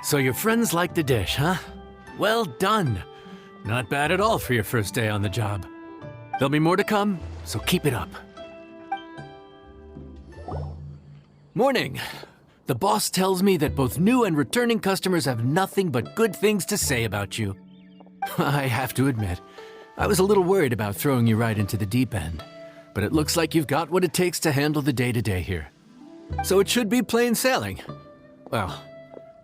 So your friends like the dish, huh? Well done. Not bad at all for your first day on the job. There'll be more to come, so keep it up. Morning. The boss tells me that both new and returning customers have nothing but good things to say about you. I have to admit, I was a little worried about throwing you right into the deep end, but it looks like you've got what it takes to handle the day-to-day here. So it should be plain sailing. Well,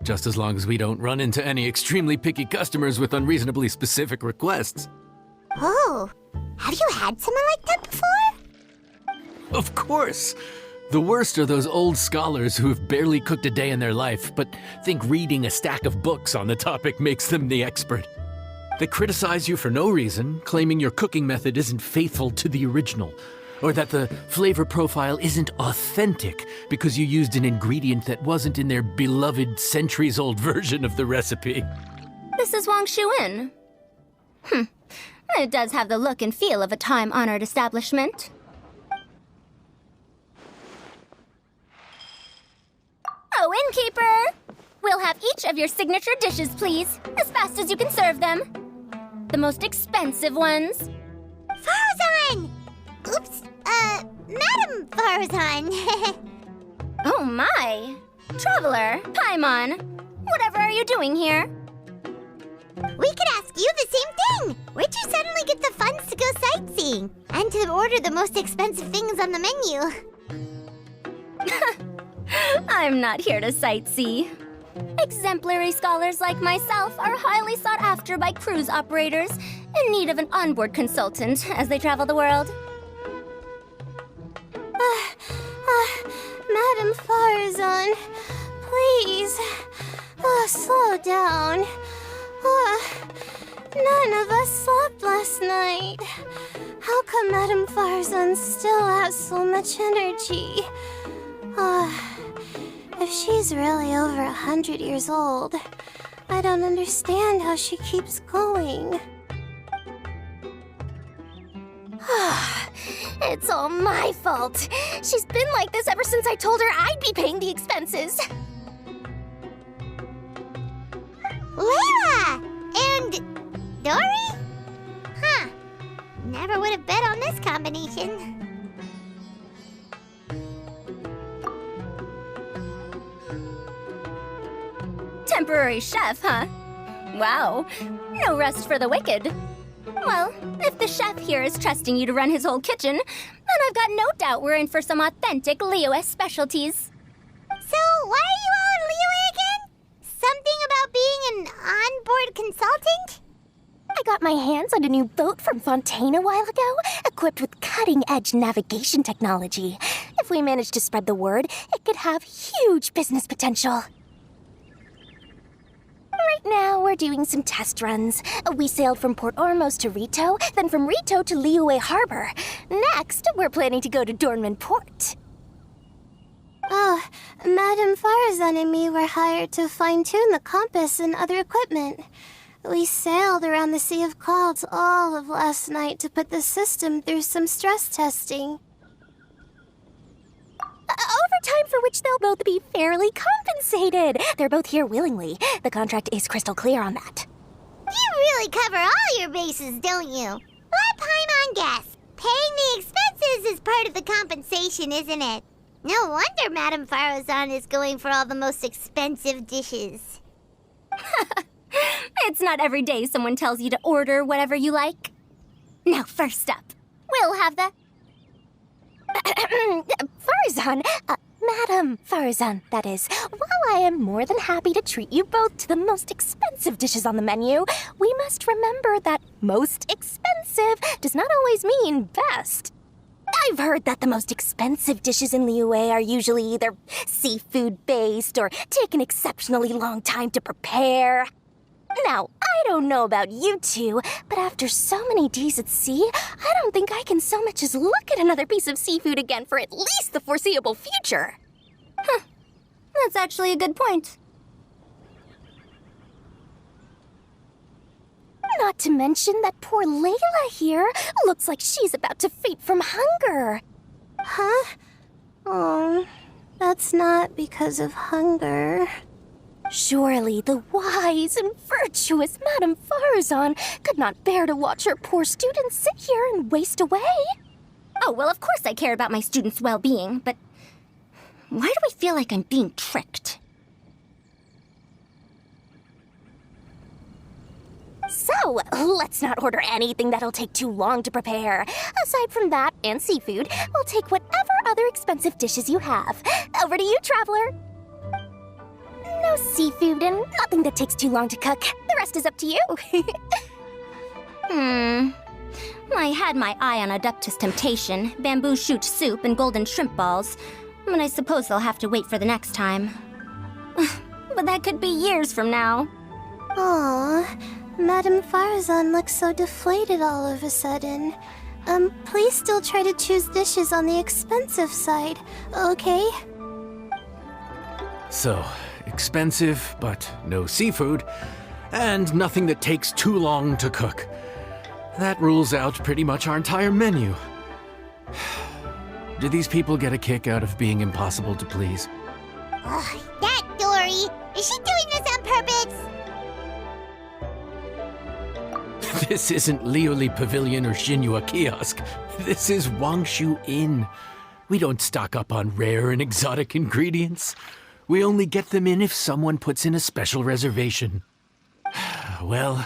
just as long as we don't run into any extremely picky customers with unreasonably specific requests. Oh, have you had someone like that before? Of course! The worst are those old scholars who have barely cooked a day in their life, but think reading a stack of books on the topic makes them the expert. They criticize you for no reason, claiming your cooking method isn't faithful to the original, or that the flavor profile isn't authentic because you used an ingredient that wasn't in their beloved centuries-old version of the recipe. This is Wang Shuin. It does have the look and feel of a time-honored establishment. Oh, innkeeper! We'll have each of your signature dishes, please, as fast as you can serve them. The most expensive ones. Farzan! Oops, Madam Farzan. Oh my! Traveler, Paimon, whatever are you doing here? We could ask you the same thing! Where'd you suddenly get the funds to go sightseeing? And to order the most expensive things on the menu? I'm not here to sightsee. Exemplary scholars like myself are highly sought after by cruise operators in need of an onboard consultant as they travel the world. Madam Farzan, please, slow down. None of us slept last night. How come Madam Farzan still has so much energy? If she's really over 100 years old, I don't understand how she keeps going. It's all my fault. She's been like this ever since I told her I'd be paying the expenses. Layla! And Dory? Huh. Never would have bet on this combination. Temporary chef, huh? Wow, no rest for the wicked. Well, if the chef here is trusting you to run his whole kitchen, then I've got no doubt we're in for some authentic Liyue specialties. So, why are you all in Liyue again? Something about being an onboard consultant? I got my hands on a new boat from Fontaine a while ago, equipped with cutting-edge navigation technology. If we manage to spread the word, it could have huge business potential. Right now, we're doing some test runs. We sailed from Port Ormos to Rito, then from Rito to Liyue Harbor. Next, we're planning to go to Dornman Port. Oh, Madam Farzan and me were hired to fine-tune the compass and other equipment. We sailed around the Sea of Clouds all of last night to put the system through some stress testing. Overtime for which they'll both be fairly compensated. They're both here willingly. The contract is crystal clear on that. You really cover all your bases, don't you? Let Paimon guess. Paying the expenses is part of the compensation, isn't it? No wonder Madame Farazan is going for all the most expensive dishes. It's not every day someone tells you to order whatever you like. Now, first up, we'll have the... Farzan, Madam Farzan, that is. While I am more than happy to treat you both to the most expensive dishes on the menu, we must remember that most expensive does not always mean best. I've heard that the most expensive dishes in Liyue are usually either seafood-based or take an exceptionally long time to prepare. Now, I don't know about you two, but after so many days at sea, I don't think I can so much as look at another piece of seafood again for at least the foreseeable future. Huh. That's actually a good point. Not to mention that poor Layla here looks like she's about to faint from hunger. Huh? Oh, that's not because of hunger. Surely the wise and virtuous Madame Farazan could not bear to watch her poor students sit here and waste away. Oh, well, of course I care about my students' well-being, but why do I feel like I'm being tricked? So, let's not order anything that'll take too long to prepare. Aside from that and seafood, we'll take whatever other expensive dishes you have. Over to you, traveler. No seafood and nothing that takes too long to cook. The rest is up to you. I had my eye on Adeptus Temptation, bamboo shoot soup, and golden shrimp balls, but I suppose they'll have to wait for the next time. But that could be years from now. Aww, Madame Farazan looks so deflated all of a sudden. Please still try to choose dishes on the expensive side, okay? So, expensive, but no seafood, and nothing that takes too long to cook. That rules out pretty much our entire menu. Do these people get a kick out of being impossible to please? Ugh, that Dory! Is she doing this on purpose? This isn't Liyue Pavilion or Xinhua Kiosk. This is Wangshu Inn. We don't stock up on rare and exotic ingredients. We only get them in if someone puts in a special reservation. Well,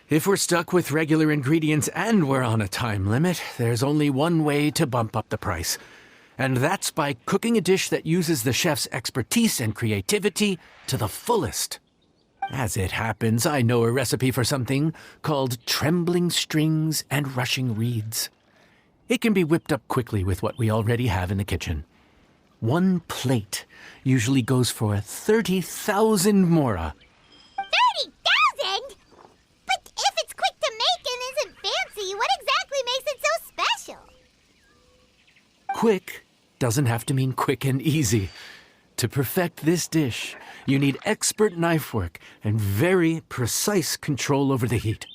if we're stuck with regular ingredients and we're on a time limit, there's only one way to bump up the price. And that's by cooking a dish that uses the chef's expertise and creativity to the fullest. As it happens, I know a recipe for something called trembling strings and rushing reeds. It can be whipped up quickly with what we already have in the kitchen. One plate usually goes for 30,000 mora. 30,000? But if it's quick to make and isn't fancy, what exactly makes it so special? Quick doesn't have to mean quick and easy. To perfect this dish, you need expert knife work and very precise control over the heat.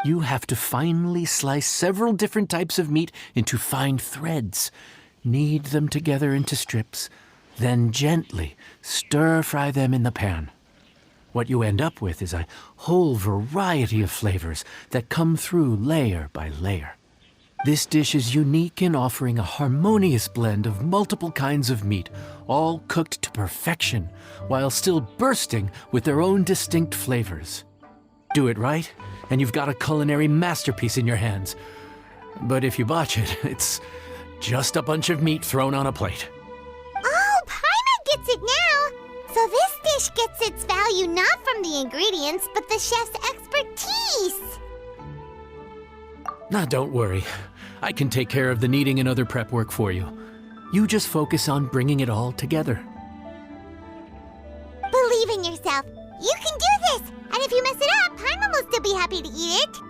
You have to finely slice several different types of meat into fine threads, knead them together into strips, then gently stir-fry them in the pan. What you end up with is a whole variety of flavors that come through layer by layer. This dish is unique in offering a harmonious blend of multiple kinds of meat, all cooked to perfection, while still bursting with their own distinct flavors. Do it right, and you've got a culinary masterpiece in your hands. But if you botch it, it's just a bunch of meat thrown on a plate. Oh, Paimon gets it now! So this dish gets its value not from the ingredients, but the chef's expertise! Nah, don't worry. I can take care of the kneading and other prep work for you. You just focus on bringing it all together. Believe in yourself. You can do this! And if you mess it up, Paimon will still be happy to eat it.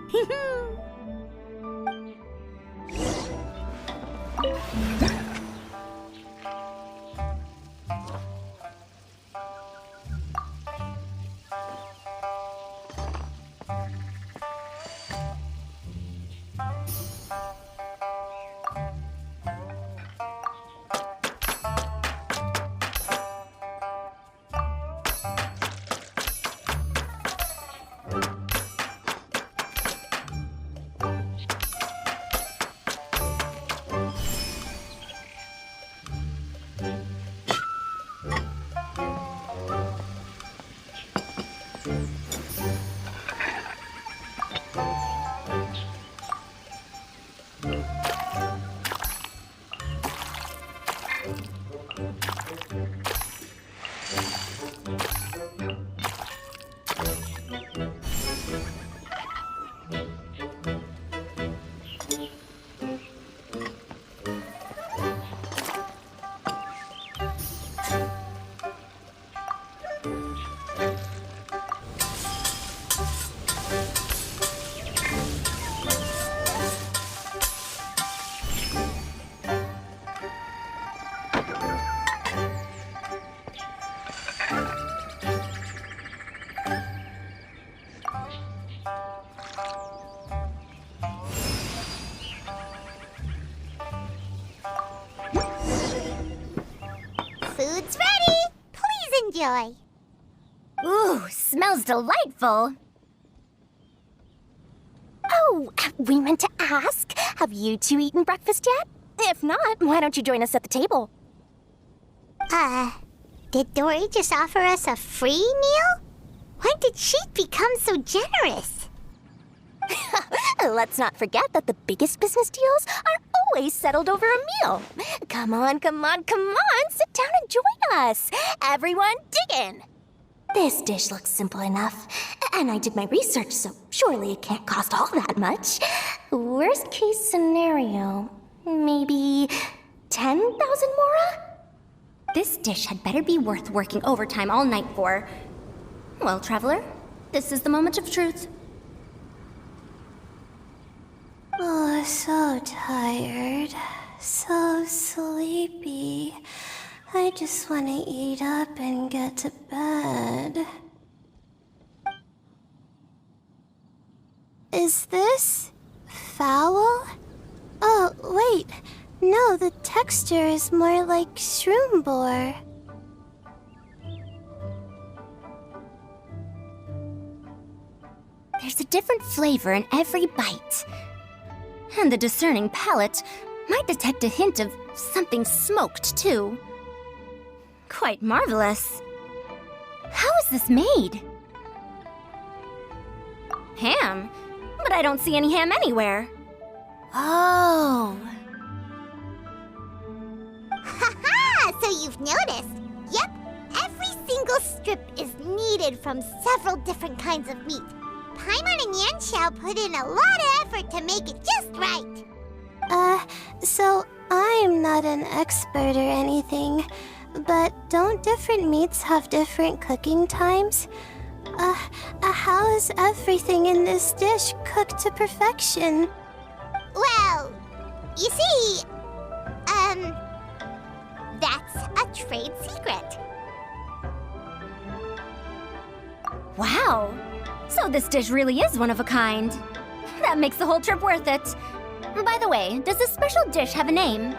Food's ready! Please enjoy! Ooh, smells delightful. Oh, we meant to ask, have you two eaten breakfast yet? If not, why don't you join us at the table? Did Dory just offer us a free meal? When did she become so generous? Let's not forget that the biggest business deals are always settled over a meal. Come on, come on, come on, sit down and join us. Everyone, dig in. This dish looks simple enough, and I did my research, so surely it can't cost all that much. Worst case scenario, maybe 10,000 mora? This dish had better be worth working overtime all night for. Well, traveler, this is the moment of truth. Oh, so tired. So sleepy. I just want to eat up and get to bed. Is this foul? Oh, wait. No, the texture is more like shroom boar. There's a different flavor in every bite. And the discerning palate might detect a hint of something smoked, too. Quite marvelous. How is this made? Ham? But I don't see any ham anywhere. Oh. Haha! So you've noticed. Yep, every single strip is kneaded from several different kinds of meat. Paimon and Yanxiao put in a lot of effort to make it just right. So I'm not an expert or anything, but don't different meats have different cooking times? How is everything in this dish cooked to perfection? Well, you see, that's a trade secret. Wow. So this dish really is one of a kind. That makes the whole trip worth it. By the way, does this special dish have a name?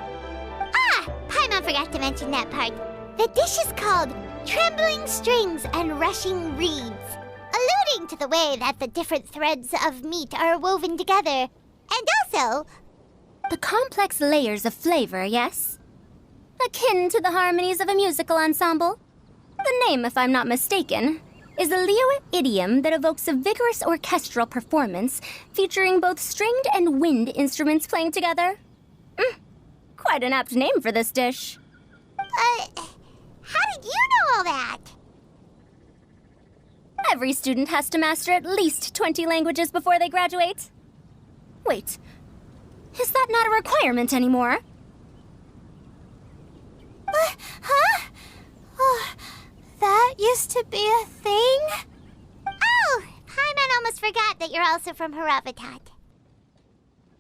Paimon forgot to mention that part. The dish is called Trembling Strings and Rushing Reeds, alluding to the way that the different threads of meat are woven together. And also, The complex layers of flavor, yes? Akin to the harmonies of a musical ensemble? The name, if I'm not mistaken, is a Liyue idiom that evokes a vigorous orchestral performance featuring both stringed and wind instruments playing together. Quite an apt name for this dish. how did you know all that? Every student has to master at least 20 languages before they graduate. Wait, is that not a requirement anymore? Huh? Oh, that used to be a thing? Oh, Paimon almost forgot that you're also from Haravatat.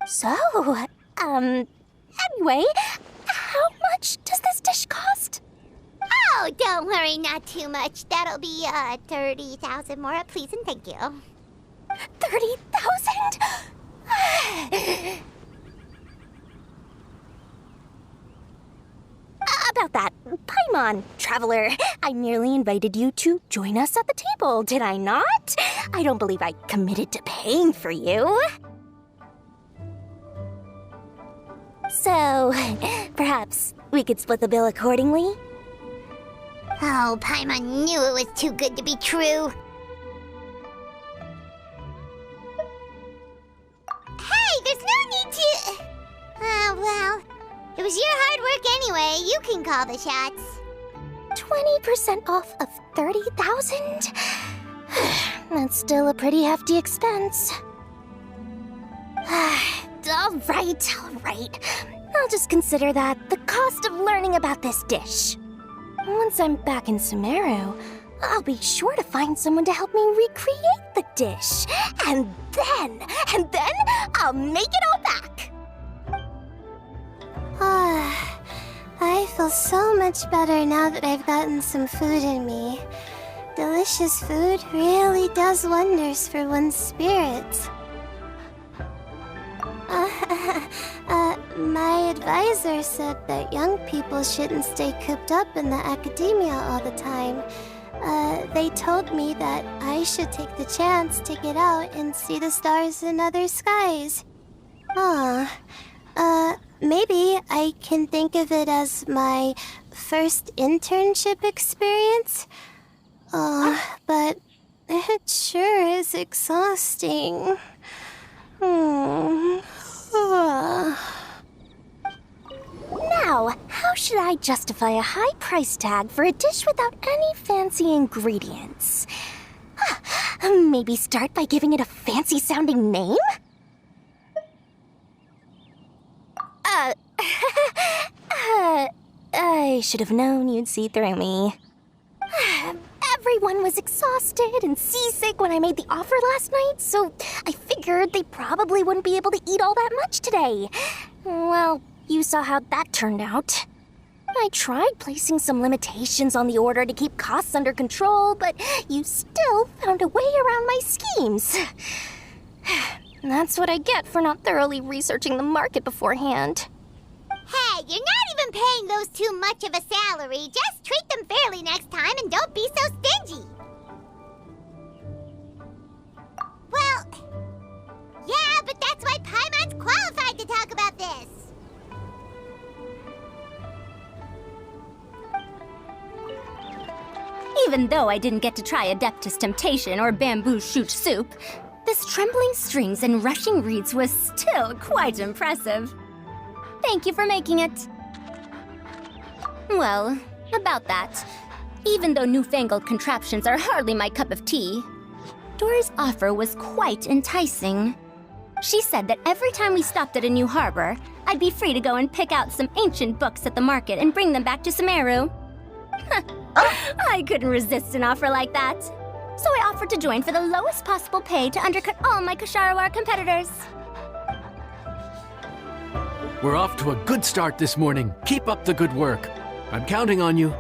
So, anyway, how much does this dish cost? Oh, don't worry, not too much. That'll be, 30,000 more, please and thank you. 30,000? About that, Paimon, traveler, I nearly invited you to join us at the table, did I not? I don't believe I committed to paying for you. So, perhaps we could split the bill accordingly? Oh, Paimon knew it was too good to be true. Hey, there's no need to... well, it was your hard work anyway. You can call the shots. 20% off of 30,000? That's still a pretty hefty expense. All right. I'll just consider that the cost of learning about this dish. Once I'm back in Sumeru, I'll be sure to find someone to help me recreate the dish. And then I'll make it all back. I feel so much better now that I've gotten some food in me. Delicious food really does wonders for one's spirits. My advisor said that young people shouldn't stay cooped up in the academia all the time. They told me that I should take the chance to get out and see the stars in other skies. Maybe I can think of it as my first internship experience. But it sure is exhausting. Now, how should I justify a high price tag for a dish without any fancy ingredients? Maybe start by giving it a fancy sounding name? I should have known you'd see through me. Everyone was exhausted and seasick when I made the offer last night, so I figured they probably wouldn't be able to eat all that much today. Well, you saw how that turned out. I tried placing some limitations on the order to keep costs under control, but you still found a way around my schemes. That's what I get for not thoroughly researching the market beforehand. Hey, you're not even paying those too much of a salary. Just treat them fairly next time and don't be so stingy. Well, yeah, but that's why Paimon's qualified to talk about this. Even though I didn't get to try Adeptus Temptation or Bamboo Shoot Soup, this trembling strings and rushing reeds was still quite impressive. Thank you for making it. Well, about that, even though newfangled contraptions are hardly my cup of tea, Dora's offer was quite enticing. She said that every time we stopped at a new harbor, I'd be free to go and pick out some ancient books at the market and bring them back to Sumeru. I couldn't resist an offer like that. So I offered to join for the lowest possible pay to undercut all my Ksharawar competitors. We're off to a good start this morning. Keep up the good work. I'm counting on you.